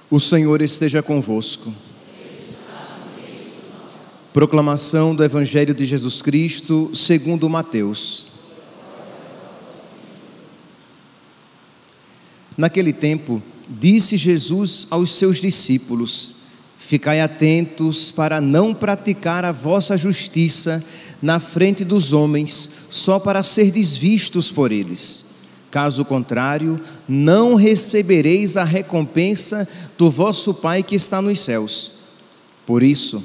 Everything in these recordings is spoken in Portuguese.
O Senhor esteja convosco. Proclamação do Evangelho de Jesus Cristo segundo Mateus. Naquele tempo, disse Jesus aos seus discípulos: ficai atentos para não praticar a vossa justiça na frente dos homens, só para serdes vistos por eles. Caso contrário, não recebereis a recompensa do vosso Pai que está nos céus. Por isso,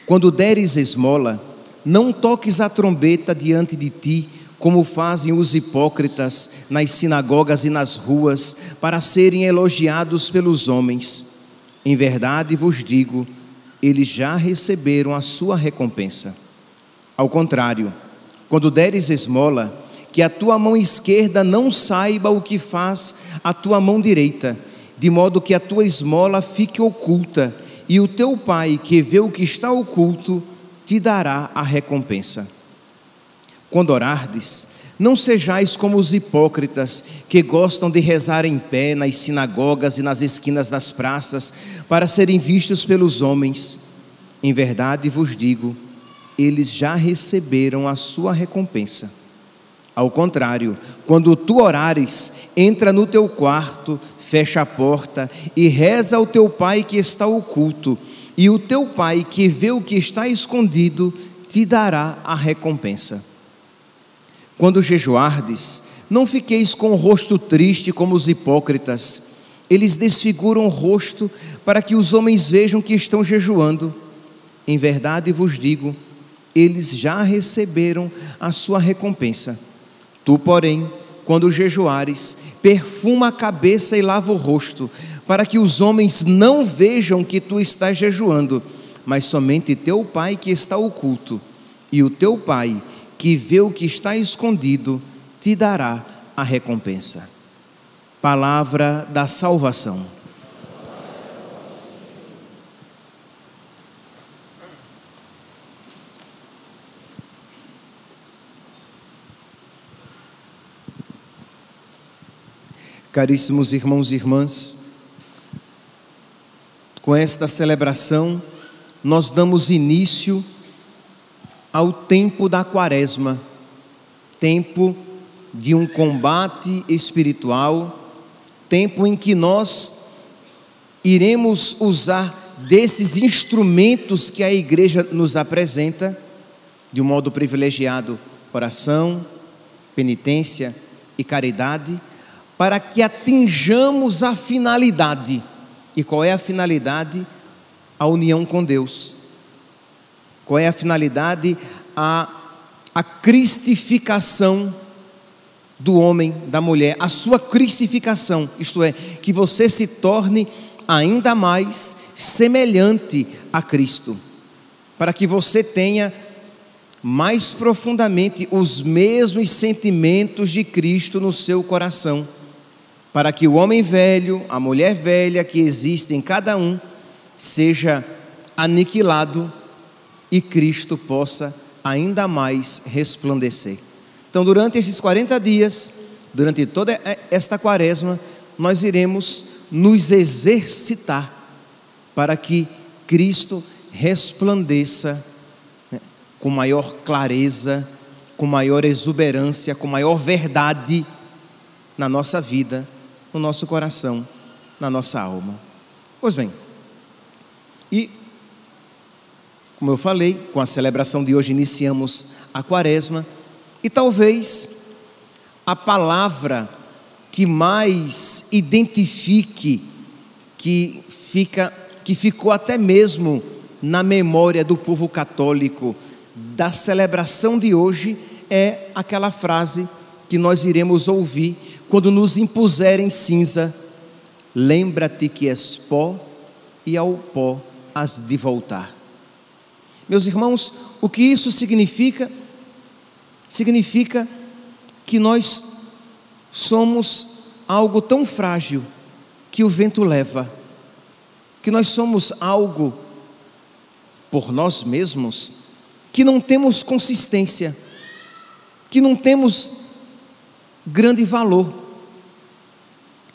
quando deres esmola, não toques a trombeta diante de ti, como fazem os hipócritas nas sinagogas e nas ruas, para serem elogiados pelos homens. Em verdade vos digo, eles já receberam a sua recompensa. Ao contrário, quando deres esmola, que a tua mão esquerda não saiba o que faz a tua mão direita, de modo que a tua esmola fique oculta, e o teu Pai, que vê o que está oculto, te dará a recompensa. Quando orardes, não sejais como os hipócritas, que gostam de rezar em pé nas sinagogas e nas esquinas das praças, para serem vistos pelos homens. Em verdade vos digo, eles já receberam a sua recompensa. Ao contrário, quando tu orares, entra no teu quarto, fecha a porta e reza ao teu Pai que está oculto, e o teu Pai que vê o que está escondido te dará a recompensa. Quando jejuardes, não fiqueis com o rosto triste como os hipócritas. Eles desfiguram o rosto para que os homens vejam que estão jejuando. Em verdade vos digo, eles já receberam a sua recompensa. Tu, porém, quando jejuares, perfuma a cabeça e lava o rosto, para que os homens não vejam que tu estás jejuando, mas somente teu Pai que está oculto, e o teu Pai que vê o que está escondido, te dará a recompensa. Palavra da salvação. Caríssimos irmãos e irmãs, com esta celebração, nós damos início ao tempo da Quaresma, tempo de um combate espiritual, tempo em que nós iremos usar desses instrumentos que a Igreja nos apresenta, de um modo privilegiado, oração, penitência e caridade, para que atinjamos a finalidade. E qual é a finalidade? A união com Deus. Qual é a finalidade? A cristificação do homem, da mulher, a sua cristificação, isto é, que você se torne ainda mais semelhante a Cristo, para que você tenha mais profundamente os mesmos sentimentos de Cristo no seu coração, para que o homem velho, a mulher velha que existe em cada um, seja aniquilado e Cristo possa ainda mais resplandecer. Então, durante esses 40 dias, durante toda esta Quaresma, nós iremos nos exercitar para que Cristo resplandeça, com maior clareza, com maior exuberância, com maior verdade na nossa vida, no nosso coração, na nossa alma. Pois bem, e como eu falei, com a celebração de hoje iniciamos a Quaresma, e talvez a palavra que mais identifique, que ficou até mesmo na memória do povo católico da celebração de hoje, é aquela frase que nós iremos ouvir quando nos impuserem cinza: lembra-te que és pó e ao pó has de voltar. Meus irmãos, o que isso significa? Significa que nós somos algo tão frágil que o vento leva, que nós somos algo por nós mesmos que não temos consistência, que não temos grande valor.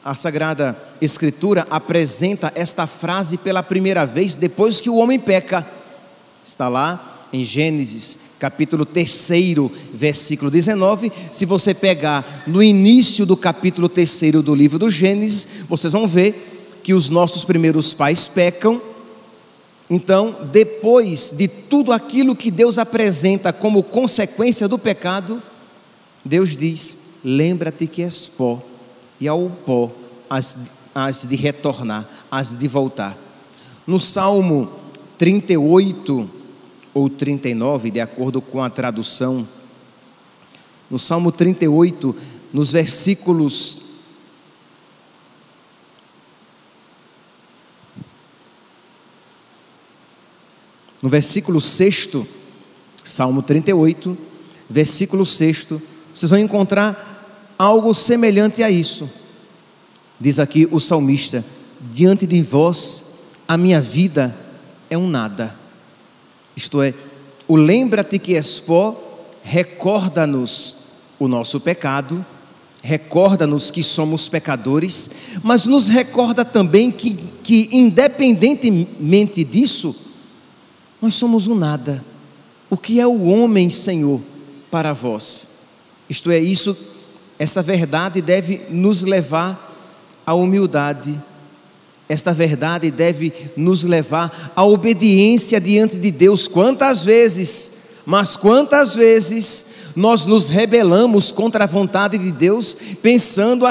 a Sagrada Escritura apresenta esta frase pela primeira vez depois que o homem peca. Está lá em Gênesis, capítulo 3, versículo 19. Se você pegar no início do capítulo 3 do livro do Gênesis, vocês vão ver que os nossos primeiros pais pecam. Então, depois de tudo aquilo que Deus apresenta como consequência do pecado, Deus diz: lembra-te que és pó, e ao pó has de retornar, has de voltar. No Salmo 38 ou 39, de acordo com a tradução, no Salmo 38, nos versículos no versículo 6, Salmo 38, versículo 6, vocês vão encontrar algo semelhante a isso. Diz aqui o salmista: diante de vós a minha vida é um nada. Isto é, o lembra-te que és pó recorda-nos o nosso pecado, recorda-nos que somos pecadores, mas nos recorda também que independentemente disso, nós somos um nada. O que é o homem, Senhor, para vós? Isto é, essa verdade deve nos levar à humildade. Esta verdade deve nos levar à obediência diante de Deus. Quantas vezes nós nos rebelamos contra a vontade de Deus, pensando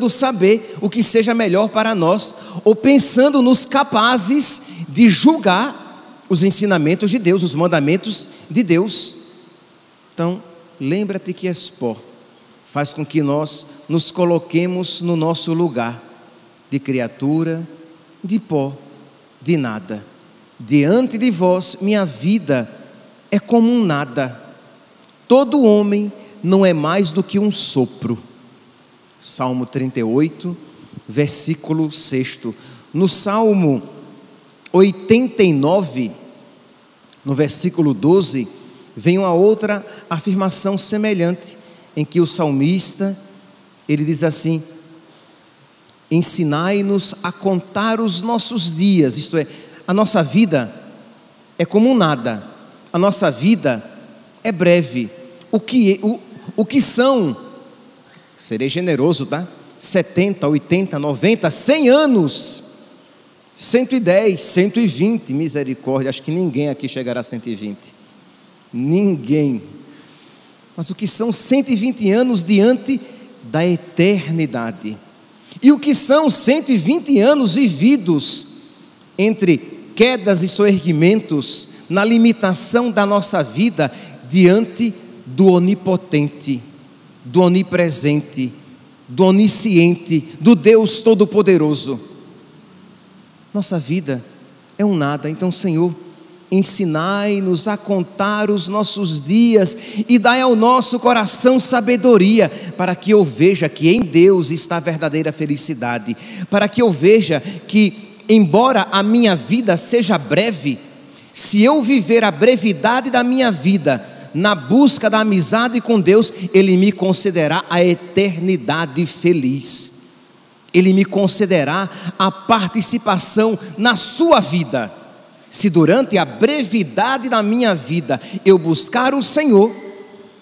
saber o que seja melhor para nós, ou pensando-nos capazes de julgar os ensinamentos de Deus, os mandamentos de Deus. Então, lembra-te que és pó. Faz com que nós nos coloquemos no nosso lugar de criatura, de pó, de nada. Diante de vós, minha vida é como um nada. Todo homem não é mais do que um sopro. Salmo 38, versículo 6. No Salmo 89, no versículo 12, vem uma outra afirmação semelhante, em que o salmista, ele diz assim: ensinai-nos a contar os nossos dias. Isto é, a nossa vida é como um nada, a nossa vida é breve. O que são, serei generoso, tá? 70, 80, 90, 100 anos, 110, 120, misericórdia, acho que ninguém aqui chegará a 120, ninguém. Mas o que são 120 anos diante da eternidade? E o que são 120 anos vividos entre quedas e soerguimentos, na limitação da nossa vida diante do onipotente, do onipresente, do onisciente, do Deus Todo-Poderoso? Nossa vida é um nada. Então, Senhor, ensinai-nos a contar os nossos dias e dai ao nosso coração sabedoria, para que eu veja que em Deus está a verdadeira felicidade, para que eu veja que, embora a minha vida seja breve, se eu viver a brevidade da minha vida na busca da amizade com Deus, Ele me concederá a eternidade feliz, Ele me concederá a participação na sua vida. Se durante a brevidade da minha vida eu buscar o Senhor,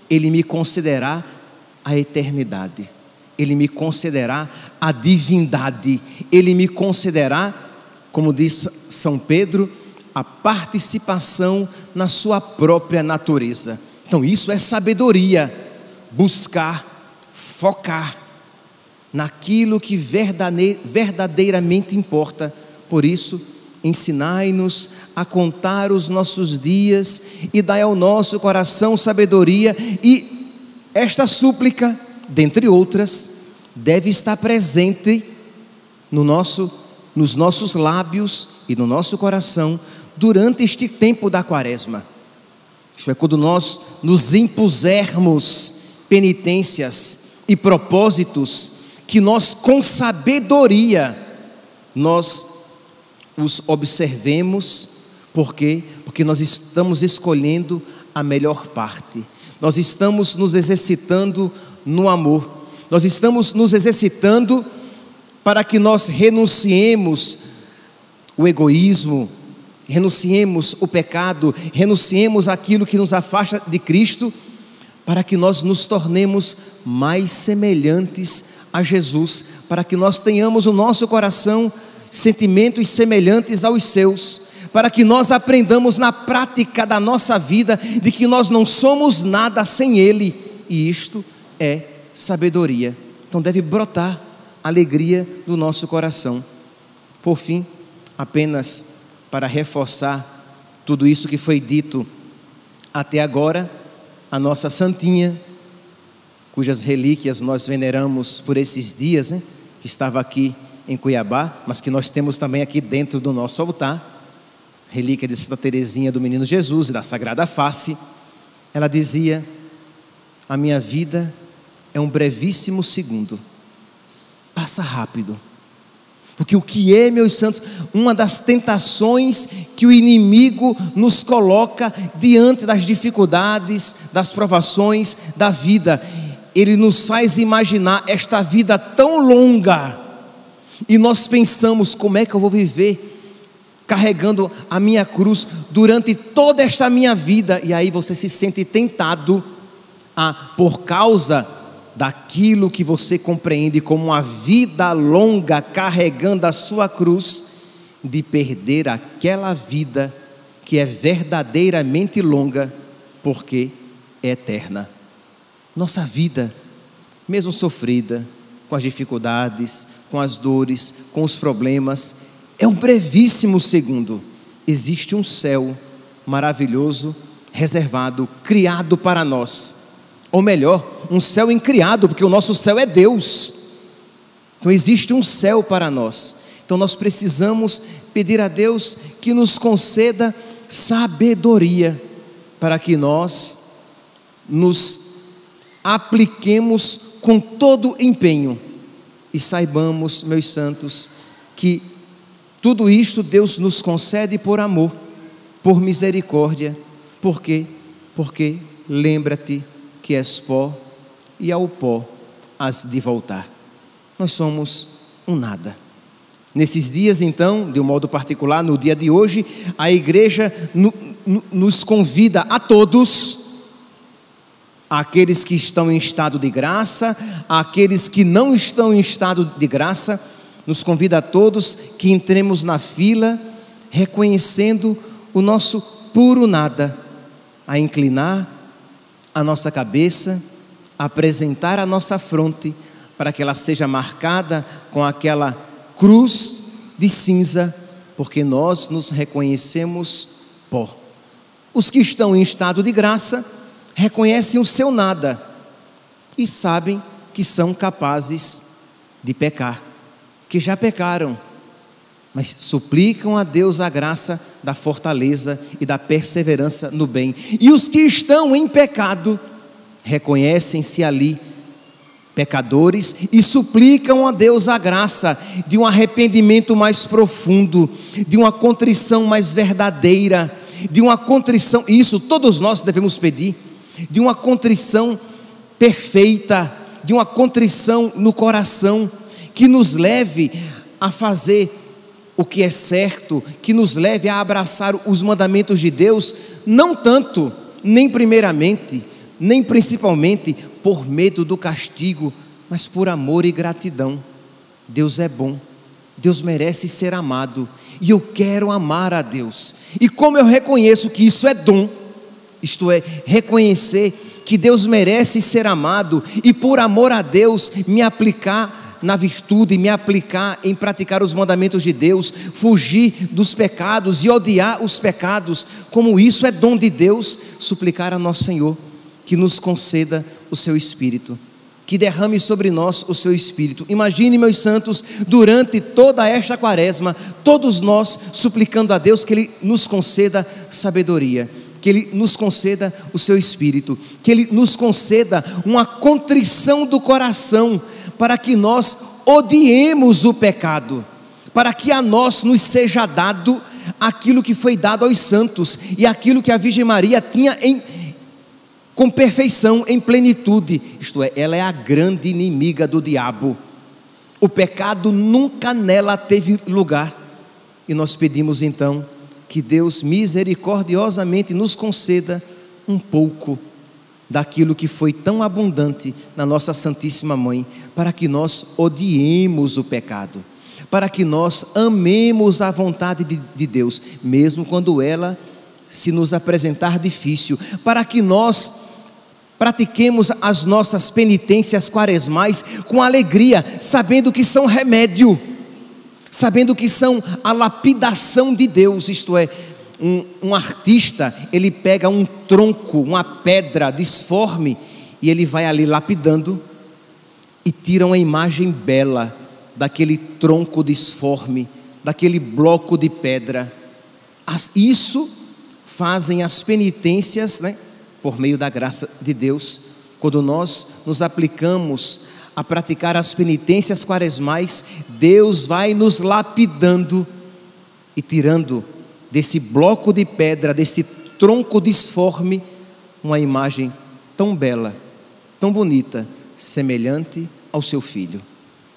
Ele me concederá a eternidade, Ele me concederá a divindade, Ele me concederá, como diz São Pedro, a participação na sua própria natureza. Então isso é sabedoria, buscar, focar naquilo que verdadeiramente importa. Por isso, ensinai-nos a contar os nossos dias e dai ao nosso coração sabedoria. E esta súplica, dentre outras, deve estar presente nos nossos lábios e no nosso coração durante este tempo da Quaresma. Isto é, quando nós nos impusermos penitências e propósitos que nós, com sabedoria, nós os observemos. Por quê? Porque nós estamos escolhendo a melhor parte, nós estamos nos exercitando no amor. Nós estamos nos exercitando para que nós renunciemos o egoísmo, renunciemos o pecado, renunciemos aquilo que nos afasta de Cristo, para que nós nos tornemos mais semelhantes a Jesus, para que nós tenhamos no nosso coração sentimentos semelhantes aos seus, para que nós aprendamos na prática da nossa vida de que nós não somos nada sem Ele, e isto é sabedoria. Então deve brotar alegria do nosso coração. Por fim, apenas para reforçar tudo isso que foi dito até agora, a nossa santinha, cujas relíquias nós veneramos por esses dias, que estava aqui em Cuiabá, mas que nós temos também aqui dentro do nosso altar, relíquia de Santa Teresinha do Menino Jesus e da Sagrada Face. Ela dizia: a minha vida é um brevíssimo segundo, passa rápido. Porque o que é, meus santos, uma das tentações que o inimigo nos coloca diante das dificuldades, das provações da vida, ele nos faz imaginar esta vida tão longa, e nós pensamos: como é que eu vou viver carregando a minha cruz durante toda esta minha vida? E aí você se sente tentado a, por causa daquilo que você compreende como uma vida longa carregando a sua cruz, de perder aquela vida que é verdadeiramente longa, porque é eterna. Nossa vida, mesmo sofrida, com as dificuldades, com as dores, com os problemas, é um brevíssimo segundo. Existe um céu maravilhoso, reservado, criado para nós. Ou melhor, um céu incriado, porque o nosso céu é Deus. Então existe um céu para nós. Então nós precisamos pedir a Deus que nos conceda sabedoria, para que nós nos apliquemos com todo empenho e saibamos, meus santos, que tudo isto Deus nos concede por amor, por misericórdia. Por quê? Porque lembra-te que és pó, e ao pó has de voltar. Nós somos um nada. Nesses dias, então, de um modo particular, no dia de hoje, a igreja nos convida a todos, àqueles que estão em estado de graça, àqueles que não estão em estado de graça, nos convida a todos que entremos na fila, reconhecendo o nosso puro nada, a inclinar a nossa cabeça, a apresentar a nossa fronte, para que ela seja marcada com aquela cruz de cinza, porque nós nos reconhecemos pó. Os que estão em estado de graça reconhecem o seu nada e sabem que são capazes de pecar, que já pecaram, mas suplicam a Deus a graça da fortaleza e da perseverança no bem. E os que estão em pecado reconhecem-se ali pecadores e suplicam a Deus a graça de um arrependimento mais profundo, de uma contrição mais verdadeira, de uma contrição, isso todos nós devemos pedir, de uma contrição perfeita, de uma contrição no coração, que nos leve a fazer o que é certo, que nos leve a abraçar os mandamentos de Deus, não tanto, nem primeiramente, nem principalmente por medo do castigo, mas por amor e gratidão. Deus é bom, Deus merece ser amado, e eu quero amar a Deus. E como eu reconheço que isso é dom, isto é, reconhecer que Deus merece ser amado, e por amor a Deus me aplicar na virtude, me aplicar em praticar os mandamentos de Deus, fugir dos pecados e odiar os pecados, como isso é dom de Deus, suplicar a nosso Senhor que nos conceda o seu Espírito, que derrame sobre nós o seu Espírito. Imagine, meus santos, durante toda esta quaresma, todos nós suplicando a Deus que Ele nos conceda sabedoria, que Ele nos conceda o seu Espírito, que Ele nos conceda uma contrição do coração, para que nós odiemos o pecado, para que a nós nos seja dado aquilo que foi dado aos santos, e aquilo que a Virgem Maria tinha com perfeição, em plenitude. Isto é, ela é a grande inimiga do diabo. O pecado nunca nela teve lugar. E nós pedimos então que Deus misericordiosamente nos conceda um pouco daquilo que foi tão abundante na nossa Santíssima Mãe, para que nós odiemos o pecado, para que nós amemos a vontade de Deus, mesmo quando ela se nos apresentar difícil, para que nós pratiquemos as nossas penitências quaresmais com alegria, sabendo que são remédio, sabendo que são a lapidação de Deus. Isto é, um artista, ele pega um tronco, uma pedra disforme, e ele vai ali lapidando e tira uma imagem bela daquele tronco disforme, daquele bloco de pedra. Isso fazem as penitências, né, por meio da graça de Deus. Quando nós nos aplicamos a praticar as penitências quaresmais, Deus vai nos lapidando e tirando desse bloco de pedra, desse tronco disforme, uma imagem tão bela, tão bonita, semelhante ao seu Filho.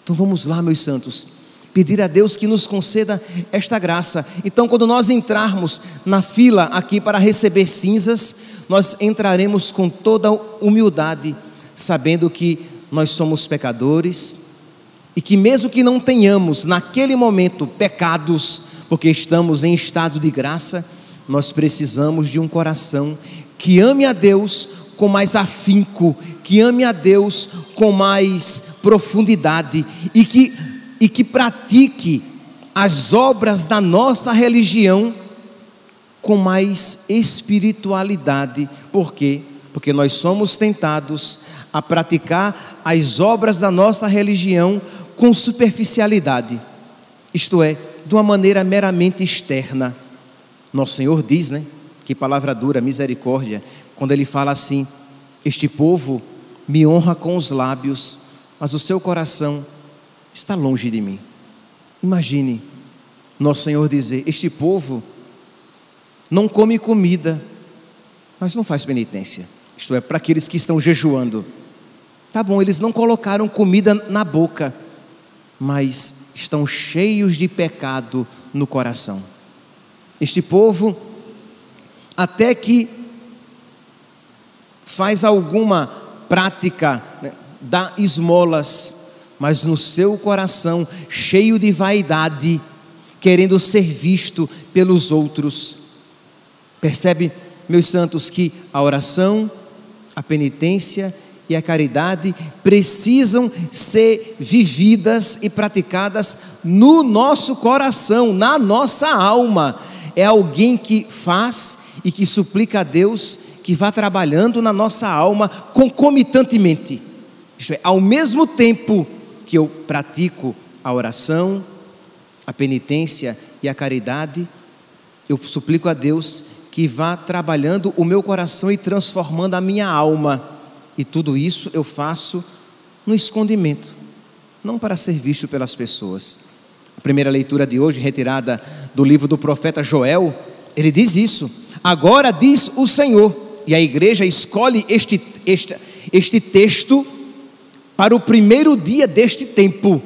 Então vamos lá, meus santos, pedir a Deus que nos conceda esta graça. Então, quando nós entrarmos na fila aqui para receber cinzas, nós entraremos com toda humildade, sabendo que nós somos pecadores e que mesmo que não tenhamos naquele momento pecados, porque estamos em estado de graça, nós precisamos de um coração que ame a Deus com mais afinco, que ame a Deus com mais profundidade e que pratique as obras da nossa religião com mais espiritualidade. Por quê? Porque nós somos tentados a praticar as obras da nossa religião com superficialidade, isto é, de uma maneira meramente externa. Nosso Senhor diz, né, que palavra dura, misericórdia, quando Ele fala assim: este povo me honra com os lábios, mas o seu coração está longe de mim. Imagine Nosso Senhor dizer: este povo não come comida, mas não faz penitência. Isto é, para aqueles que estão jejuando. Tá bom, eles não colocaram comida na boca, mas estão cheios de pecado no coração. Este povo até que faz alguma prática, né, dá esmolas, mas no seu coração cheio de vaidade, querendo ser visto pelos outros. Percebe, meus santos, que a oração, a penitência e a caridade precisam ser vividas e praticadas no nosso coração, na nossa alma. É alguém que faz e que suplica a Deus que vá trabalhando na nossa alma concomitantemente. Isto é, ao mesmo tempo que eu pratico a oração, a penitência e a caridade, eu suplico a Deus que vá trabalhando o meu coração e transformando a minha alma. E tudo isso eu faço no escondimento, não para ser visto pelas pessoas. A primeira leitura de hoje, retirada do livro do profeta Joel, ele diz isso: agora diz o Senhor. E a igreja escolhe este texto para o primeiro dia deste tempo.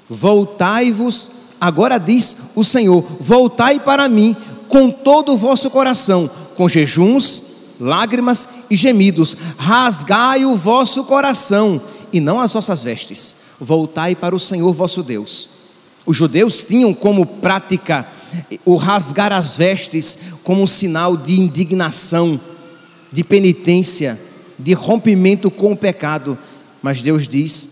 Voltai-vos, agora diz o Senhor, voltai para mim com todo o vosso coração, com jejuns, lágrimas e gemidos, rasgai o vosso coração e não as vossas vestes, voltai para o Senhor vosso Deus. Os judeus tinham como prática o rasgar as vestes como um sinal de indignação, de penitência, de rompimento com o pecado. Mas Deus diz: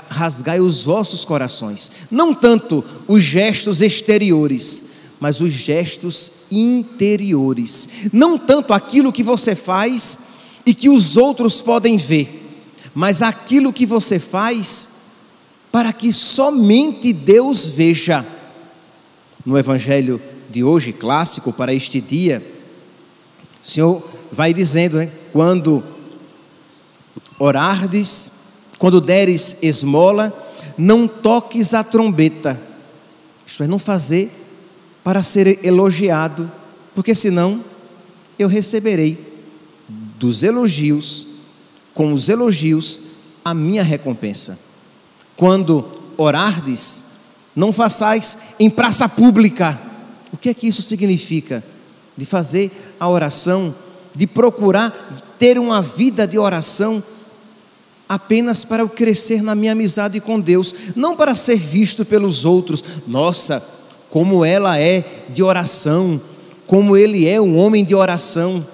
rasgai os vossos corações, não tanto os gestos exteriores, mas os gestos interiores, não tanto aquilo que você faz e que os outros podem ver, mas aquilo que você faz para que somente Deus veja. No evangelho de hoje, clássico para este dia, o Senhor vai dizendo, né, quando orardes, quando deres esmola, não toques a trombeta. Isto é, não fazer para ser elogiado, porque senão eu receberei dos elogios, com os elogios, a minha recompensa. Quando orardes, não façais em praça pública. O que é que isso significa? De fazer a oração, de procurar ter uma vida de oração apenas para eu crescer na minha amizade com Deus, não para ser visto pelos outros. Nossa, como ela é de oração, como ele é um homem de oração.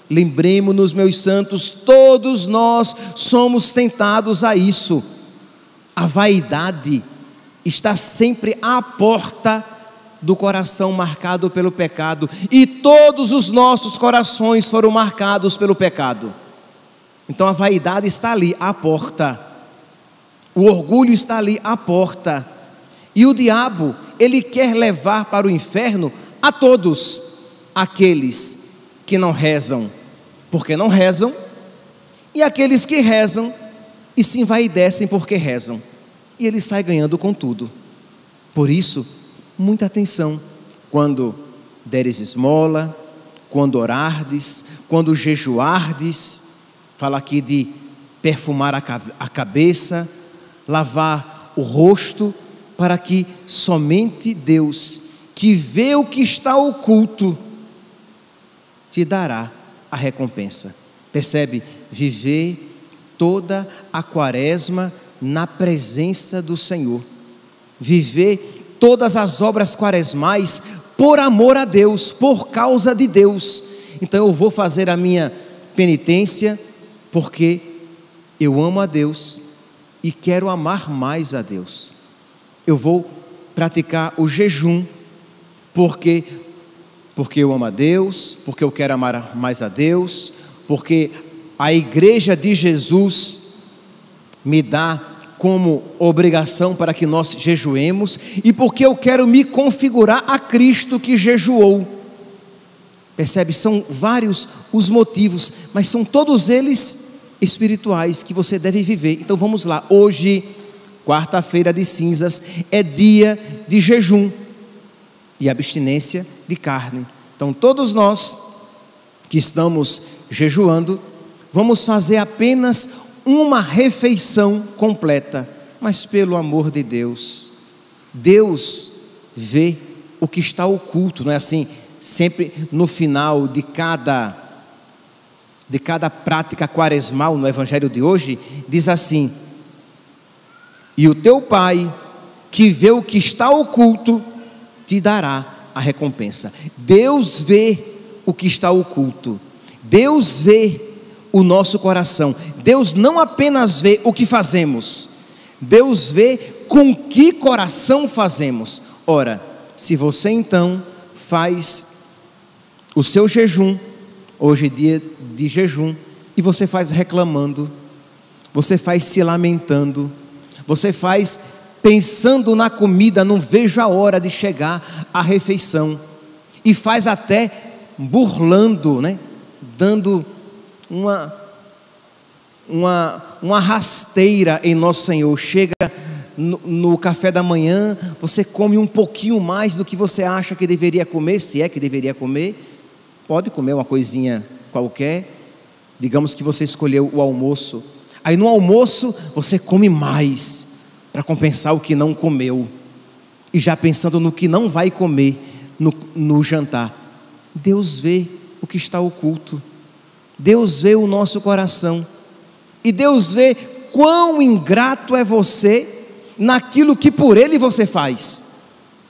Lembremos-nos, meus santos, todos nós somos tentados a isso. A vaidade está sempre à porta do coração marcado pelo pecado, e todos os nossos corações foram marcados pelo pecado. Então a vaidade está ali à porta, o orgulho está ali à porta, e o diabo, ele quer levar para o inferno a todos aqueles que não rezam, porque não rezam, e aqueles que rezam e se envaidecem porque rezam, e ele sai ganhando com tudo. Por isso, muita atenção quando deres esmola, quando orardes, quando jejuardes. Fala aqui de perfumar a cabeça, lavar o rosto, para que somente Deus, que vê o que está oculto, te dará a recompensa. Percebe? Viver toda a quaresma na presença do Senhor. Viver todas as obras quaresmais por amor a Deus, por causa de Deus. Então eu vou fazer a minha penitência porque eu amo a Deus e quero amar mais a Deus. Eu vou praticar o jejum porque eu amo a Deus, porque eu quero amar mais a Deus, porque a igreja de Jesus me dá como obrigação para que nós jejuemos, e porque eu quero me configurar a Cristo que jejuou. Percebe? São vários os motivos, mas são todos eles espirituais que você deve viver. Então vamos lá, hoje, quarta-feira de cinzas, é dia de jejum e abstinência de carne. Então todos nós que estamos jejuando, vamos fazer apenas uma refeição completa, mas pelo amor de Deus, Deus vê o que está oculto, não é assim? Sempre no final de cada prática quaresmal, no evangelho de hoje, diz assim: e o teu Pai, que vê o que está oculto, te dará a recompensa. Deus vê o que está oculto, Deus vê o nosso coração. Deus não apenas vê o que fazemos, Deus vê com que coração fazemos. Ora, se você então faz o seu jejum, hoje é dia de jejum, e você faz reclamando, você faz se lamentando, você faz pensando na comida, não vejo a hora de chegar a refeição, e faz até burlando, né? Dando uma rasteira em nosso Senhor. Chega no café da manhã, você come um pouquinho mais do que você acha que deveria comer, se é que deveria comer. Pode comer uma coisinha qualquer, digamos que você escolheu o almoço, aí no almoço você come mais, para compensar o que não comeu, e já pensando no que não vai comer no jantar. Deus vê o que está oculto, Deus vê o nosso coração, e Deus vê quão ingrato é você naquilo que por Ele você faz,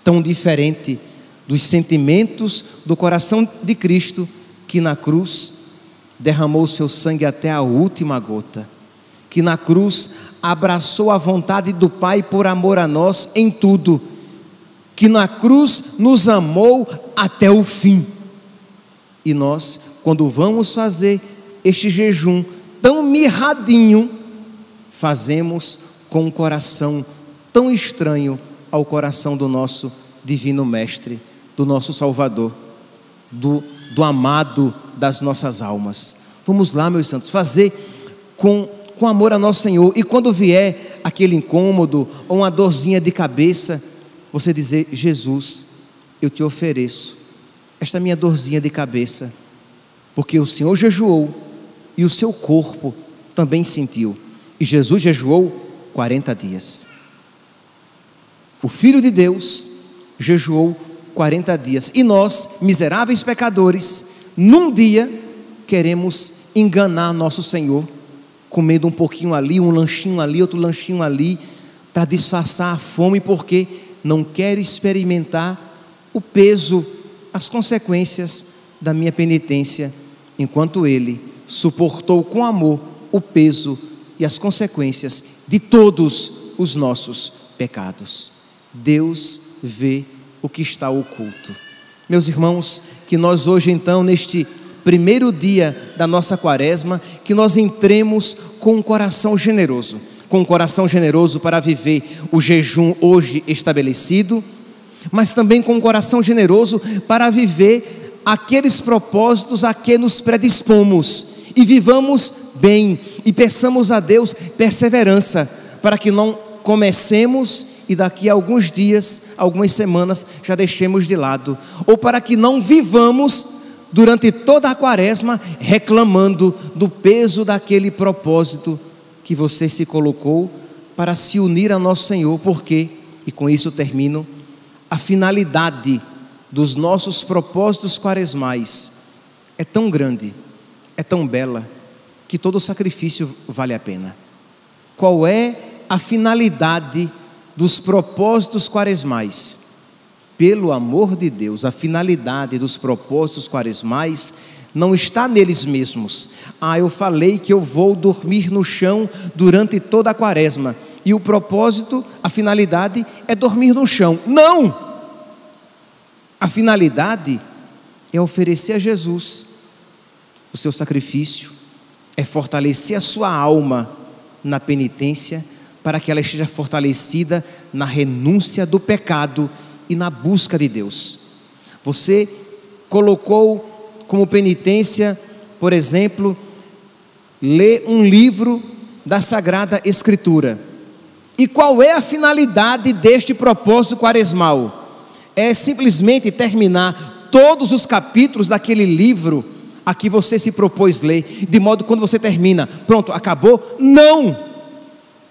tão diferente dos sentimentos do coração de Cristo, que na cruz derramou seu sangue até a última gota, que na cruz abraçou a vontade do Pai por amor a nós em tudo, que na cruz nos amou até o fim. E nós, quando vamos fazer este jejum tão mirradinho, fazemos com um coração tão estranho ao coração do nosso divino Mestre, do nosso Salvador, do amado das nossas almas. Vamos lá, meus santos, fazer com amor a nosso Senhor. E quando vier aquele incômodo ou uma dorzinha de cabeça, você dizer: Jesus, eu te ofereço esta minha dorzinha de cabeça, porque o Senhor jejuou e o seu corpo também sentiu. E Jesus jejuou 40 dias. O Filho de Deus jejuou 40 dias. E nós, miseráveis pecadores, num dia queremos enganar nosso Senhor, comendo um pouquinho ali, um lanchinho ali, outro lanchinho ali, para disfarçar a fome, porque não quero experimentar o peso, as consequências da minha penitência, enquanto Ele suportou com amor o peso e as consequências de todos os nossos pecados. Deus vê o que está oculto. Meus irmãos, que nós hoje então, neste primeiro dia da nossa quaresma, que nós entremos com um coração generoso, para viver o jejum hoje estabelecido, mas também com um coração generoso para viver aqueles propósitos a que nos predispomos, e vivamos bem, e peçamos a Deus perseverança, para que não comecemos e daqui a alguns dias, algumas semanas, já deixemos de lado, ou para que não vivamos durante toda a quaresma reclamando do peso daquele propósito que você se colocou para se unir a nosso Senhor, porque, e com isso termino, a finalidade dos nossos propósitos quaresmais é tão grande, é tão bela, que todo sacrifício vale a pena. Qual é a finalidade dos propósitos quaresmais? Pelo amor de Deus, a finalidade dos propósitos quaresmais não está neles mesmos. Eu falei que eu vou dormir no chão durante toda a quaresma, e o propósito, a finalidade é dormir no chão. Não! A finalidade é oferecer a Jesus o seu sacrifício, é fortalecer a sua alma na penitência, para que ela esteja fortalecida na renúncia do pecado e na busca de Deus. Você colocou como penitência, por exemplo, ler um livro da Sagrada Escritura. E qual é a finalidade deste propósito quaresmal? É simplesmente terminar todos os capítulos daquele livro a que você se propôs ler, de modo que quando você termina, pronto, acabou? Não!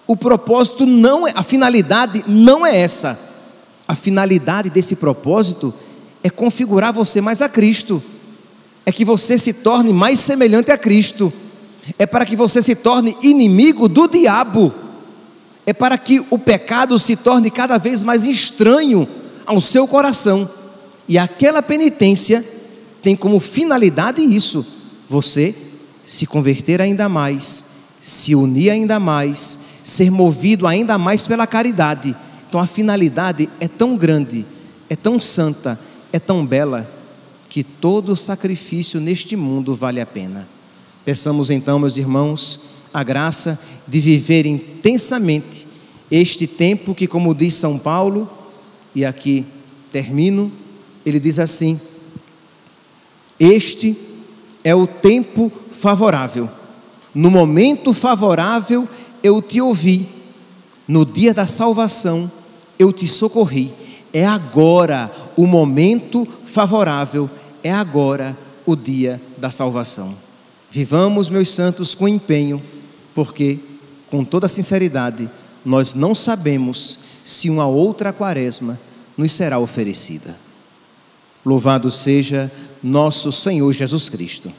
O propósito não é, a finalidade não é essa. A finalidade desse propósito é configurar você mais a Cristo, é que você se torne mais semelhante a Cristo, é para que você se torne inimigo do diabo, é para que o pecado se torne cada vez mais estranho ao seu coração. E aquela penitência tem como finalidade isso: você se converter ainda mais, se unir ainda mais, ser movido ainda mais pela caridade. Então a finalidade é tão grande, é tão santa, é tão bela, que todo sacrifício neste mundo vale a pena. Peçamos então, meus irmãos, a graça de viver intensamente este tempo que, como diz São Paulo, e aqui termino, ele diz assim: este é o tempo favorável. No momento favorável eu te ouvi, no dia da salvação eu te socorri. É agora o momento favorável, é agora o dia da salvação. Vivamos, meus santos, com empenho, porque, com toda sinceridade, nós não sabemos se uma outra quaresma nos será oferecida. Louvado seja nosso Senhor Jesus Cristo.